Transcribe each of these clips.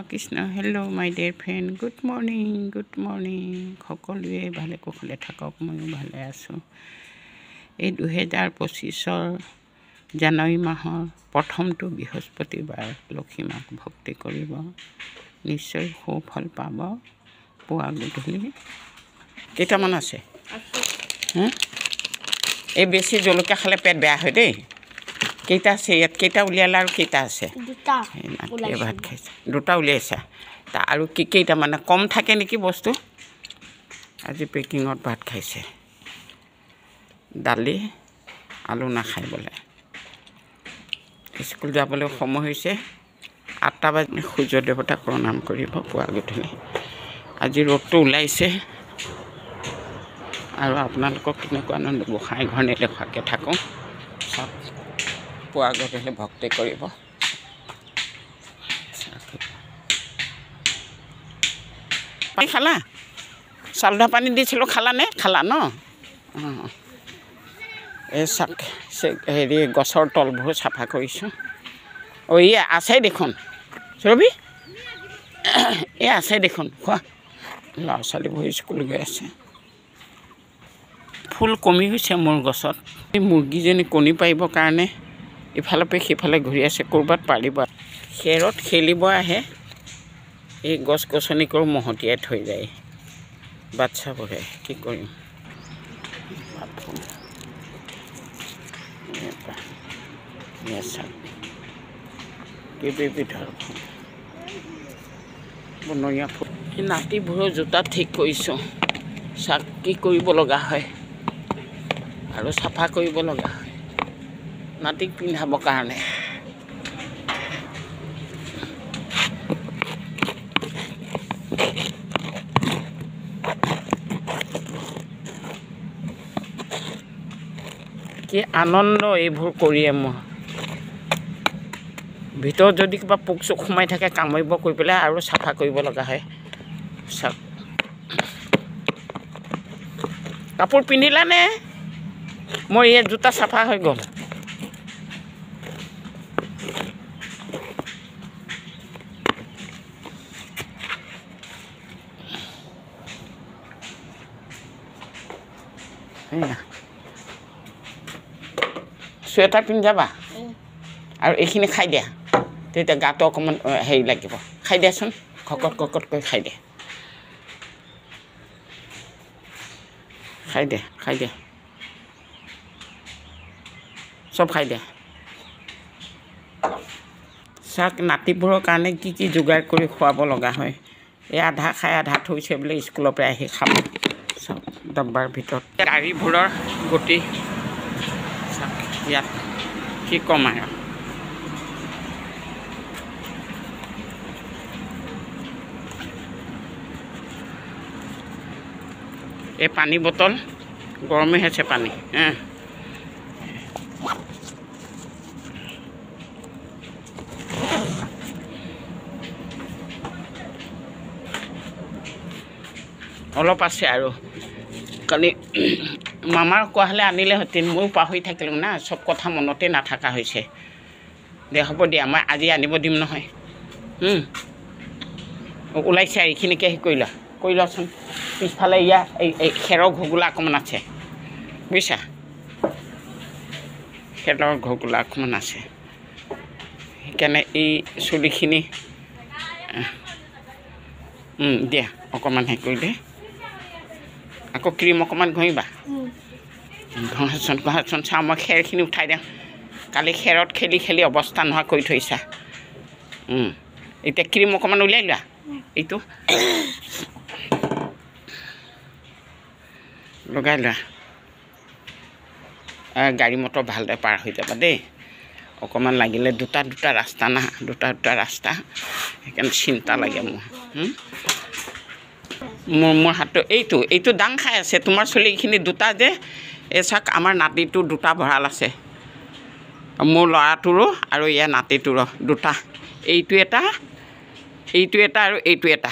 Krishna hello' মাই dear friend good morning সকলোৱে ভালে কুশলে থাকক ময়ো ভালে আছোঁ। এই 2025 জানুৱাৰী মাহৰ প্ৰথমটো বৃহস্পতিবাৰ লক্ষী মাক ভক্তি কৰিব, নিশ্চয় সুফল পাব। পুৱা গধূলি কেইটামান আছে এই বেছি জলকীয়া খালে পেট বেয়া হয় দেই। কেইটা আছে ইয়াত? কেইটা উলিয়ালা আৰু কেইটা আছে? ভাত খাইছে দুটা উলিয়াইছা তা আৰু কেইটা মানে কম থাকে নেকি বস্তু? আজি পেকিঙত ভাত খাইছে, দালি আলু নাখায় বোলে। স্কুল যাবলৈ সময় হৈছে। 8টা বাজি সূৰ্য দেৱতাক প্ৰণাম কৰিব পুৱা গধূলি। আজি ৰ'দটো ওলাইছে আৰু আপোনালোকক কেনেকুৱা গোসাঁই ঘৰ নেদেখুৱাকৈ থাকোঁ। চব পুৱা গধূলি ভক্তি কৰিব। পানী খালা? চাউল পানী দিছিলোঁ, খালানে? খালা ন? এই চাক হেৰি গছৰ তলবোৰ চাফা কৰিছোঁ। অঁ এই আছে দেখোন ৰবি, এই আছে দেখোন। খোৱা ল'ৰা ছোৱালীবোৰ স্কুল গৈ আছে। ফুল কমি গৈছে মোৰ গছত। এই মুৰ্গীজনী কণী পাৰিবৰ কাৰণে ইফালৰ পৰা সিফালে ঘূৰি আছে, ক'ৰবাত পাৰিব। খেৰত খেলিব আহে, এই গছ গছনিকো মহতিয়াই থৈ যায় বাচ্চাবোৰে। কি কৰিম? কেইবিধৰ ফুল, বনৰীয়া ফুল। এই নাতিবোৰৰ জোতা ঠিক কৰিছোঁ। চাক কি কৰিব লগা হয় আৰু চাফা কৰিব লগা হয় নাতিক পিন্ধাবৰ কাৰণে। কি আনন্দ এইবোৰ কৰিয়ে মোৰ। ভিতৰত যদি কিবা পোক চোক সোমাই থাকে কামুৰিব কৰি পেলাই আৰু চাফা কৰিব লগা হয়। চাওক কাপোৰ পিন্ধিলানে? মোৰ এই জোতা চাফা হৈ গ'ল। চুৱেটাৰ পিন্ধি যাবা আৰু এইখিনি খাই দিয়া, তেতিয়া গাটো অকণমান হেৰি লাগিব। খাই দিয়াচোন, খকত খকতকৈ খাই দিয়া। খাই দিয়া চব খাই দিয়া। চাওক নাতিবোৰৰ কাৰণে কি কি যোগাৰ কৰি খুৱাব লগা হয়। এই আধা খাই আধা থৈছে বোলে স্কুলৰ পৰা আহি খাব। চব ডব্বাৰ ভিতৰত। গাড়ীবোৰৰ গতি চাওক ইয়াত কি ক'ম আৰু। এই পানী বটল গৰমে হৈছে পানী। অলপ আছে আৰু কালি মামাৰ কোৱা হ'লে আনিলে হেঁতেন, ময়ো পাহৰি থাকিলোঁ না, চব কথা মনতে নাথাকা হৈছে। দে হ'ব দিয়া, মই আজি আনিব দিম নহয়। ওলাইছে এইখিনিকে কৰি লোৱাচোন। পিছফালে ইয়াৰ এই খেৰৰ ঘগোলা অকণমান আছে বুজিছা, খেৰৰ ঘগোলা অকণমান আছে। সেইকাৰণে এই চুলিখিনি দিয়া অকণমান হেৰি কৰি দে। আকৌ ক্ৰীম অকণমান ঘঁহিবা। ঘঁহাচোন চাওঁ, মই খেৰখিনি উঠাই দিওঁ। কালি খেৰত খেলি খেলি অৱস্থা নোহোৱা কৰি থৈছা। এতিয়া ক্ৰীম অকণমান উলিয়াই লোৱা। এইটো লগাই লোৱা। গাড়ী মটৰ ভালদৰে পাৰ হৈ যাবা দেই। অকণমান লাগিলে দুটা ৰাস্তা না, দুটা ৰাস্তা, সেইকাৰণে চিন্তা লাগে মোৰ হাতটো। এইটো দাং খাই আছে তোমাৰ চুলিখিনি দুটা যে। এই চাওক আমাৰ নাতিটো দুটা ভঁৰাল আছে, মোৰ ল'ৰাটোৰো আৰু ইয়াৰ নাতিটোৰো দুটা। এইটো এটা আৰু এইটো এটা।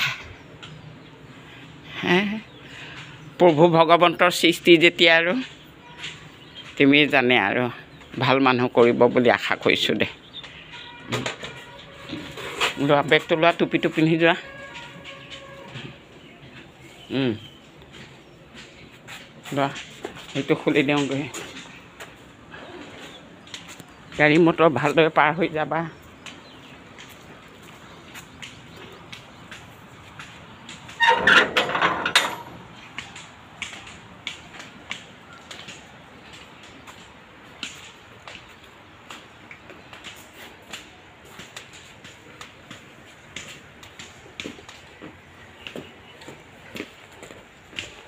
প্ৰভু ভগৱন্তৰ সৃষ্টি যেতিয়া আৰু তুমি জানে আৰু ভাল মানুহ কৰিব বুলি আশা কৰিছোঁ দে। লোৱা বেগটো লোৱা টুপিটো পিন্ধি যোৱা লোৱা সেইটো খুলি দিওঁগৈ গাড়ী মটৰ ভালদৰে পাৰ হৈ যাবা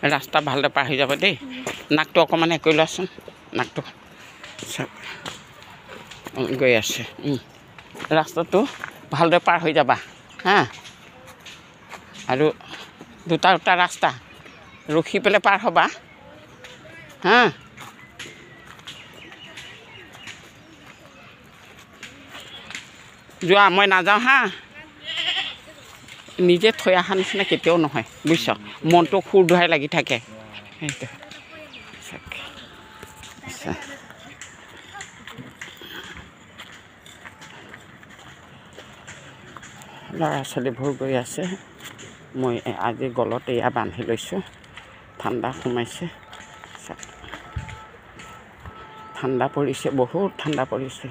ৰাস্তা ভালদৰে পাৰ হৈ যাব দেই নাকটো অকণমান কৰি লোৱাচোন নাকটো চাওক গৈ আছে ৰাস্তাটো ভালদৰে পাৰ হৈ যাবা হা আৰু দুটা ৰাস্তা ৰখি পেলাই পাৰ হ'বা হা যোৱা মই নাযাওঁ হা নিজে থৈ অহা নিচিনা কেতিয়াও নহয় বুজিছ মনটো খুৰ ধুৱাই লাগি থাকে সেইটো ল'ৰা ছোৱালীবোৰ গৈ আছে মই আজি গলত এয়া বান্ধি লৈছোঁ ঠাণ্ডা সোমাইছে ঠাণ্ডা পৰিছে বহুত ঠাণ্ডা পৰিছে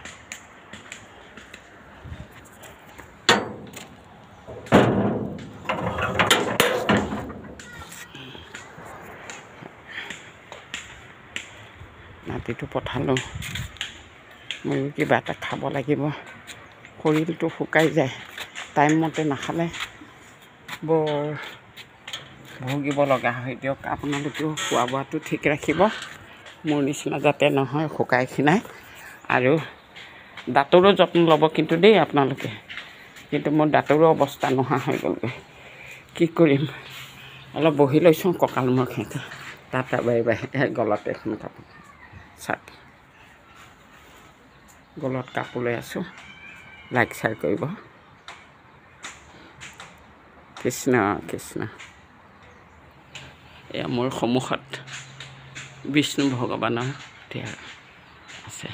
নাতিটো পঠালোঁ ময়ো কিবা এটা খাব লাগিব শৰীৰটো শুকাই যায় টাইমমতে নাখালে বৰ ভুগিব লগা হয় দিয়ক আপোনালোকেও খোৱা বোৱাটো ঠিক ৰাখিব মোৰ নিচিনা যাতে নহয় শুকাই খিনাই আৰু দাঁতৰো যত্ন ল'ব কিন্তু দেই আপোনালোকে কিন্তু মোৰ দাঁতৰো অৱস্থা নোহোৱা হৈ গ'লগৈ কি কৰিম অলপ বহি লৈছোঁ কঁকাল মোৰ খেঁচা তাত বাঢ়ি গলত এখন কাপোৰ চাওক গলত কাপোৰ লৈ আছোঁ লাইক শ্বেয়াৰ কৰিব কৃষ্ণ কৃষ্ণ এয়া মোৰ সন্মুখত বিষ্ণু ভগৱানৰ এতিয়া আছে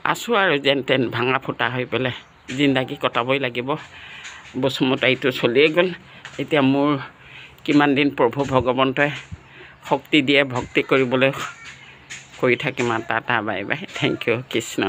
আছোঁ আৰু যেন তেন ভাঙা ফুটা হৈ পেলাই জিন্দাগী কটাবই লাগিব বসুমতাৰীটো চলিয়ে গ'ল এতিয়া মোৰ কিমান দিন প্ৰভু ভগৱন্তই শক্তি দিয়ে ভক্তি কৰিবলৈ কৰি থাকিম আৰু tata bye bye thank you Krishna